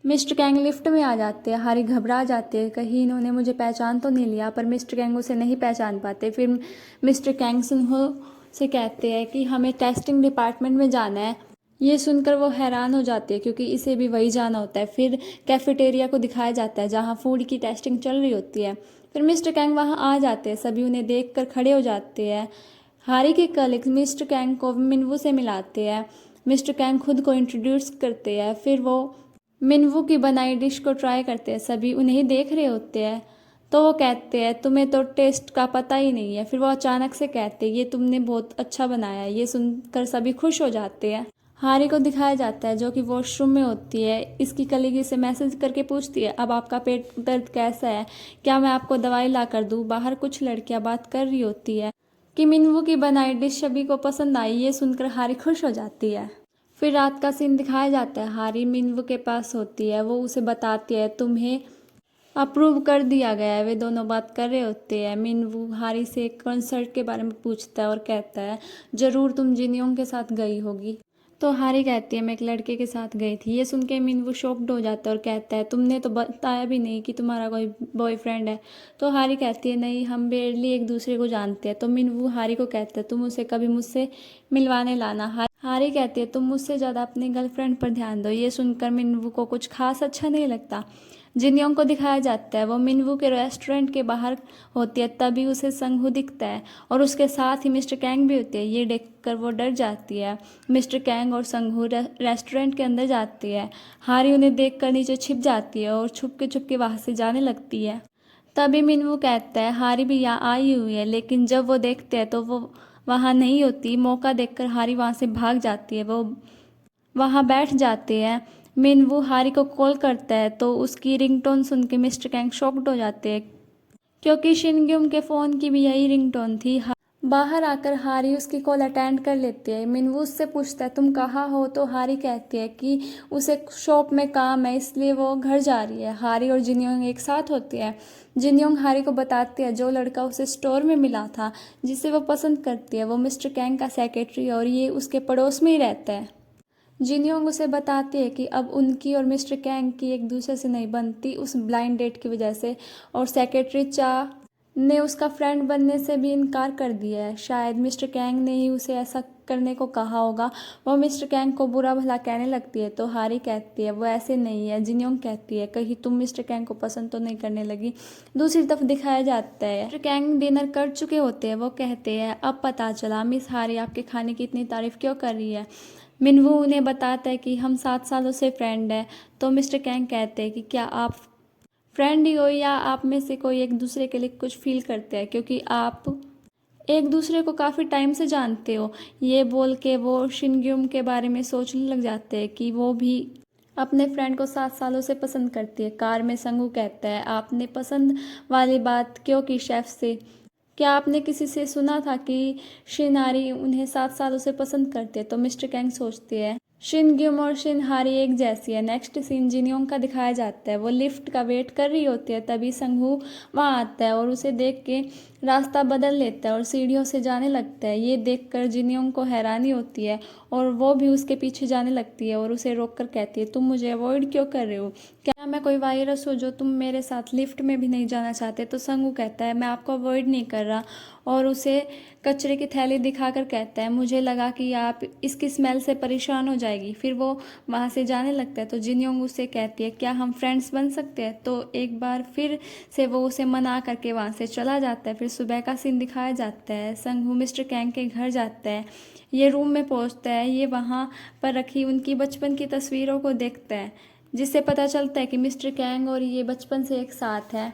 Mister Kang lift में आ जाते हैं। हारी घबरा जाते हैं, कहीं इन्होंने मुझे पहचान तो नहीं लिया, पर मिस्टर कैंग उसे नहीं पहचान पाते। फिर मिस्टर कैंग सिन्हो से कहते हैं कि हमें टेस्टिंग डिपार्टमेंट में जाना है। ये सुनकर वो हैरान हो जाते हैं क्योंकि इसे भी वही जाना होता है। फिर कैफेटेरिया को दिखाया जाता है जहाँ फूड की टेस्टिंग चल रही होती है। फिर मिस्टर कैंग वहाँ आ जाते हैं, सभी उन्हें देख कर खड़े हो जाते हैं। हारी के कलीग्स मिस्टर कैंग को मिनवू से मिलाते हैं। मिस्टर कैंग खुद को इंट्रोड्यूस करते हैं, फिर वो मिनवू की बनाई डिश को ट्राई करते हैं। सभी उन्हें ही देख रहे होते हैं, तो वो कहते हैं तुम्हें तो टेस्ट का पता ही नहीं है। फिर वो अचानक से कहते हैं ये तुमने बहुत अच्छा बनाया है। ये सुनकर सभी खुश हो जाते हैं। हारी को दिखाया जाता है जो कि वॉशरूम में होती है। इसकी कलीग इसे मैसेज करके पूछती है अब आपका पेट दर्द कैसा है, क्या मैं आपको दवाई ला कर दूँ। बाहर कुछ लड़कियां बात कर रही होती है कि मिनवू की बनाई डिश सभी को पसंद आई। ये सुनकर हारी खुश हो जाती है। फिर रात का सीन दिखाया जाता है। हारी मिनवू के पास होती है, वो उसे बताती है तुम्हें अप्रूव कर दिया गया है। वे दोनों बात कर रहे होते हैं। मिनवू हारी से कंसर्ट के बारे में पूछता है और कहता है ज़रूर तुम जिनियोंग के साथ गई होगी। तो हारी कहती है मैं एक लड़के के साथ गई थी। ये सुन के मिनवू शॉक्ड हो जाता है और कहता है तुमने तो बताया भी नहीं कि तुम्हारा कोई बॉयफ्रेंड है। तो हारी कहती है नहीं, हम बेरली एक दूसरे को जानते हैं। तो मिनवू हारी को कहता है तुम उसे कभी मुझसे मिलवाने लाना। हारी कहती है तुम मुझसे ज़्यादा अपनी गर्लफ्रेंड पर ध्यान दो। ये सुनकर मिनवू को कुछ खास अच्छा नहीं लगता। जिनयोंग को दिखाया जाता है, वो मिनवू के रेस्टोरेंट के बाहर होती है। तभी उसे संगहू दिखता है और उसके साथ ही मिस्टर कैंग भी होते हैं। ये देखकर वो डर जाती है। मिस्टर कैंग और संगहू रेस्टोरेंट के अंदर जाती है। हारी उन्हें देखकर नीचे छिप जाती है और छुपके छुपके वहां से जाने लगती है। तभी मिनवू कहता है हारी भी यहाँ आई हुई है, लेकिन जब वो देखते हैं तो वो वहाँ नहीं होती। मौका देखकर हारी वहाँ से भाग जाती है। वो वहाँ बैठ जाते हैं। मिनवू हारी को कॉल करता है तो उसकी रिंगटोन सुन के मिस्टर कैंग शॉक्ड हो जाते हैं क्योंकि शिनग्युम के फ़ोन की भी यही रिंगटोन थी। बाहर आकर हारी उसकी कॉल अटेंड कर लेती है। मिनवू उससे पूछता है तुम कहाँ हो, तो हारी कहती है कि उसे शॉप में काम है इसलिए वो घर जा रही है। हारी और जिनयोंग एक साथ होती है। जिनयोंग हारी को बताती है जो लड़का उसे स्टोर में मिला था जिसे वो पसंद करती है वो मिस्टर कैंग का सेक्रेटरी और ये उसके पड़ोस में ही रहता है। जिनयोंग उसे बताती है कि अब उनकी और मिस्टर कैंग की एक दूसरे से नहीं बनती उस ब्लाइंड डेट की वजह से, और सेक्रेटरी चा ने उसका फ्रेंड बनने से भी इनकार कर दिया है। शायद मिस्टर कैंग ने ही उसे ऐसा करने को कहा होगा। वो मिस्टर कैंग को बुरा भला कहने लगती है तो हारी कहती है वो ऐसे नहीं है। जिनयोंग कहती है कहीं तुम मिस्टर कैंग को पसंद तो नहीं करने लगी। दूसरी तरफ दिखाया जाता है मिस्टर कैंग डिनर कर चुके होते हैं। वो कहते हैं अब पता चला मिस हारी आपके खाने की इतनी तारीफ क्यों कर रही है। मिनवू उन्हें बताता है कि हम 7 सालों से फ्रेंड हैं। तो मिस्टर कैंग कहते हैं कि क्या आप फ्रेंड ही हो या आप में से कोई एक दूसरे के लिए कुछ फील करते हैं, क्योंकि आप एक दूसरे को काफ़ी टाइम से जानते हो। ये बोल के वो शिनग्युम के बारे में सोचने लग जाते हैं कि वो भी अपने फ्रेंड को 7 सालों से पसंद करती है। कार में संगू कहता है आपने पसंद वाली बात क्यों की शेफ से, क्या आपने किसी से सुना था कि शिनहारी उन्हें 7 सालों से पसंद करते हैं। तो मिस्टर कैंग सोचते हैं शिनग्युम और शिनहारी एक जैसी है। नेक्स्ट सीन जिनयोंग का दिखाया जाता है। वो लिफ्ट का वेट कर रही होती है, तभी संगू वहाँ आता है और उसे देख के रास्ता बदल लेता है और सीढ़ियों से जाने लगता है। ये देखकर जिनयोंग को हैरानी होती है और वो भी उसके पीछे जाने लगती है और उसे रोककर कहती है तुम मुझे अवॉइड क्यों कर रहे हो, क्या मैं कोई वायरस हूँ जो तुम मेरे साथ लिफ्ट में भी नहीं जाना चाहते। तो संगू कहता है मैं आपको अवॉइड नहीं कर रहा और उसे कचरे की थैली दिखाकर कहता है मुझे लगा कि आप इसकी स्मेल से परेशान हो जाएगी। फिर वो वहाँ से जाने लगता है तो जिनयोंग उसे कहती है क्या हम फ्रेंड्स बन सकते हैं। तो एक बार फिर से वो उसे मना करके वहाँ से चला जाता है। फिर सुबह का सीन दिखाया जाता है। संगू मिस्टर कैंग के घर जाता है। ये रूम में पहुँचता है। ये वहाँ पर रखी उनकी बचपन की तस्वीरों को देखता है, जिससे पता चलता है कि मिस्टर कैंग और ये बचपन से एक साथ है।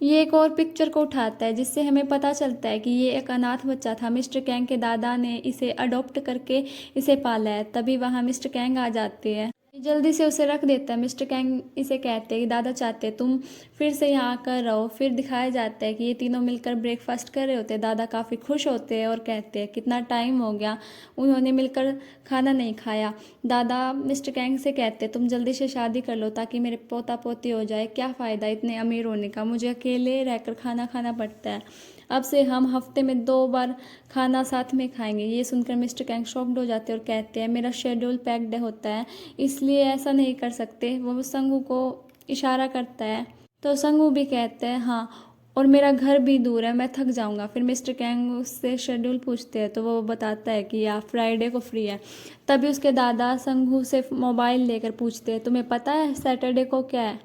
ये एक और पिक्चर को उठाता है जिससे हमें पता चलता है कि ये एक अनाथ बच्चा था। मिस्टर कैंग के दादा ने इसे अडॉप्ट करके इसे पाला है। तभी वहाँ मिस्टर कैंग आ जाते हैं, जल्दी से उसे रख देता है। मिस्टर कैंग इसे कहते हैं कि दादा चाहते हैं तुम फिर से यहाँ आकर रहो। फिर दिखाया जाता है कि ये तीनों मिलकर ब्रेकफास्ट कर रहे होते हैं। दादा काफ़ी खुश होते हैं और कहते हैं कितना टाइम हो गया उन्होंने मिलकर खाना नहीं खाया। दादा मिस्टर कैंग से कहते हैं तुम जल्दी से शादी कर लो ताकि मेरे पोता पोती हो जाए। क्या फ़ायदा इतने अमीर होने का, मुझे अकेले रहकर खाना खाना पड़ता है। अब से हम हफ्ते में 2 बार खाना साथ में खाएंगे। ये सुनकर मिस्टर कैंग शॉक्ड हो जाते हैं और कहते हैं मेरा शेड्यूल पैक्ड होता है, इसलिए ऐसा नहीं कर सकते। वो संगू को इशारा करता है तो संगू भी कहते हैं हाँ, और मेरा घर भी दूर है, मैं थक जाऊंगा। फिर मिस्टर कैंग उससे शेड्यूल पूछते हैं तो वो बताता है कि आप फ्राइडे को फ्री है। तभी उसके दादा संगू से मोबाइल लेकर पूछते हैं तुम्हें पता है सैटरडे को क्या है।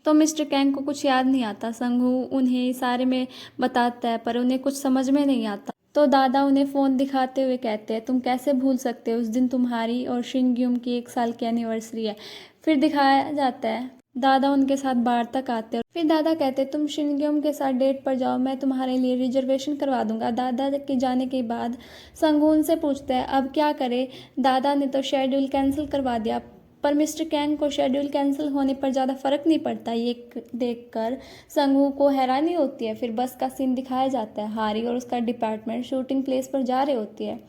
तो मिस्टर कैंग को कुछ याद नहीं आता। संगू उन्हें सारे में बताता है पर उन्हें कुछ समझ में नहीं आता। तो दादा उन्हें फ़ोन दिखाते हुए कहते हैं तुम कैसे भूल सकते हो, उस दिन तुम्हारी और शिनग्यूम की 1 साल की एनिवर्सरी है। फिर दिखाया जाता है दादा उनके साथ बाहर तक आते हैं। फिर दादा कहते हैं तुम शिनग्यूम के साथ डेट पर जाओ, मैं तुम्हारे लिए रिजर्वेशन करवा दूंगा। दादा के जाने के बाद संगू उनसे पूछता है अब क्या करे, दादा ने तो शेड्यूल कैंसिल करवा दिया। पर मिस्टर कैंग को शेड्यूल कैंसिल होने पर ज़्यादा फर्क नहीं पड़ता। ये देखकर संगू को हैरानी होती है। फिर बस का सीन दिखाया जाता है। हारी और उसका डिपार्टमेंट शूटिंग प्लेस पर जा रहे होती है।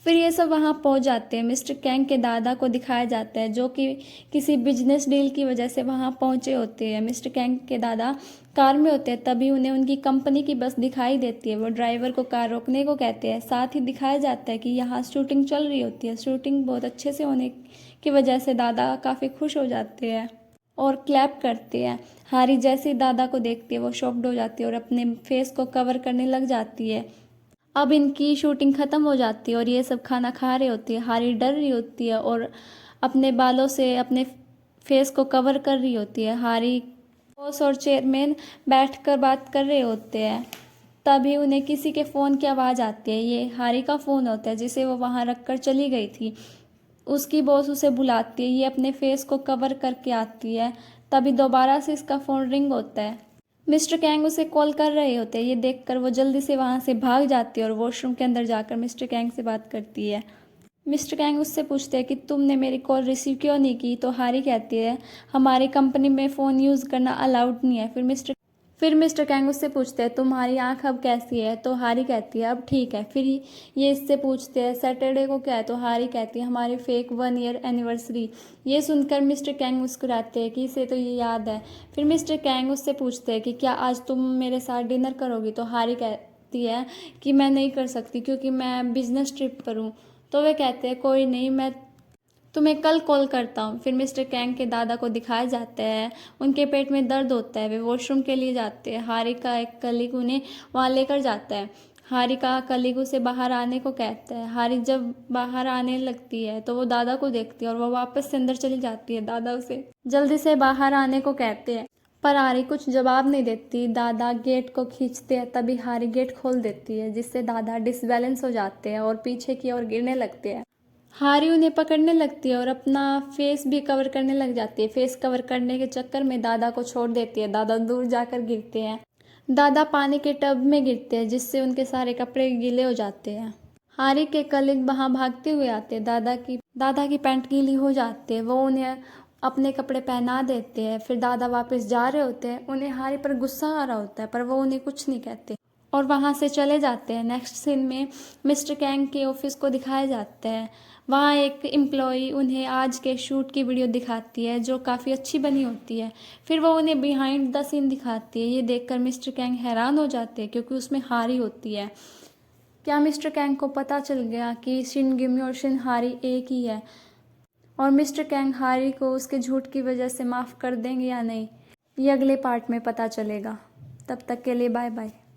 फिर ये सब वहाँ पहुँच जाते हैं। मिस्टर कैंग के दादा को दिखाया जाता है जो कि किसी बिजनेस डील की वजह से वहाँ पहुँचे होते हैं। मिस्टर कैंग के दादा कार में होते हैं, तभी उन्हें उनकी कंपनी की बस दिखाई देती है। वो ड्राइवर को कार रोकने को कहते हैं। साथ ही दिखाया जाता है कि यहाँ शूटिंग चल रही होती है। शूटिंग बहुत अच्छे से होने की वजह से दादा काफ़ी खुश हो जाते हैं और क्लैप करते हैं। हारी जैसे ही दादा को देखती है वो शॉक्ड हो जाती है और अपने फेस को कवर करने लग जाती है। अब इनकी शूटिंग ख़त्म हो जाती है और ये सब खाना खा रही होती है। हारी डर रही होती है और अपने बालों से अपने फेस को कवर कर रही होती है। हारी बॉस और चेयरमैन बैठकर बात कर रहे होते हैं। तभी उन्हें किसी के फ़ोन की आवाज़ आती है। ये हारी का फ़ोन होता है जिसे वो वहाँ रख कर चली गई थी। उसकी बॉस उसे बुलाती है। ये अपने फेस को कवर करके आती है। तभी दोबारा से इसका फ़ोन रिंग होता है। मिस्टर कैंग उसे कॉल कर रहे होते हैं। ये देखकर वो जल्दी से वहाँ से भाग जाती है और वॉशरूम के अंदर जाकर मिस्टर कैंग से बात करती है। मिस्टर कैंग उससे पूछते हैं कि तुमने मेरी कॉल रिसीव क्यों नहीं की। तो हारी कहती है हमारी कंपनी में फ़ोन यूज़ करना अलाउड नहीं है। फिर मिस्टर कैंग उससे पूछते हैं तुम्हारी आंख अब कैसी है। तो हारी कहती है अब ठीक है। फिर ये इससे पूछते हैं सैटरडे को क्या है। तो हारी कहती है हमारी फेक 1 ईयर एनिवर्सरी। ये सुनकर मिस्टर कैंग मुस्कुराते हैं कि इसे तो ये याद है। फिर मिस्टर कैंग उससे पूछते हैं कि क्या आज तुम मेरे साथ डिनर करोगी। तो हारी कहती है कि मैं नहीं कर सकती क्योंकि मैं बिजनेस ट्रिप पर हूँ। तो वे कहते हैं कोई नहीं, मैं तुम्हें कल कॉल करता हूँ। फिर मिस्टर कैंग के दादा को दिखाया जाता है। उनके पेट में दर्द होता है। वे वॉशरूम के लिए जाते हैं। हारी का एक कलीग उन्हें वहाँ लेकर जाता है। हारी का कलीग उसे बाहर आने को कहता है। हारी जब बाहर आने लगती है तो वो दादा को देखती है और वो वापस से अंदर चली जाती है। दादा उसे जल्दी से बाहर आने को कहते हैं पर हारी कुछ जवाब नहीं देती। दादा गेट को खींचते हैं, तभी हारी गेट खोल देती है जिससे दादा डिसबैलेंस हो जाते हैं और पीछे की ओर गिरने लगते हैं। हारी उन्हें पकड़ने लगती है और अपना फेस भी कवर करने लग जाती है। फेस कवर करने के चक्कर में दादा को छोड़ देती है। दादा दूर जाकर गिरते हैं। दादा पानी के टब में गिरते हैं जिससे उनके सारे कपड़े गीले हो जाते हैं। हारी के कलीग वहाँ भागते हुए आते हैं। दादा की पैंट गीली हो जाती है। वो उन्हें अपने कपड़े पहना देते हैं। फिर दादा वापस जा रहे होते हैं। उन्हें हारी पर गुस्सा आ रहा होता है पर वो उन्हें कुछ नहीं कहते और वहाँ से चले जाते हैं। नेक्स्ट सीन में मिस्टर कैंग के ऑफिस को दिखाया जाता है। वहाँ एक एम्प्लॉई उन्हें आज के शूट की वीडियो दिखाती है जो काफ़ी अच्छी बनी होती है। फिर वो उन्हें बिहाइंड द सीन दिखाती है। ये देखकर मिस्टर कैंग हैरान हो जाते हैं क्योंकि उसमें हारी होती है। क्या मिस्टर कैंग को पता चल गया कि शिनगिमी और शिन हारी एक ही है और मिस्टर कैंग हारी को उसके झूठ की वजह से माफ़ कर देंगे या नहीं, ये अगले पार्ट में पता चलेगा। तब तक के लिए बाय बाय।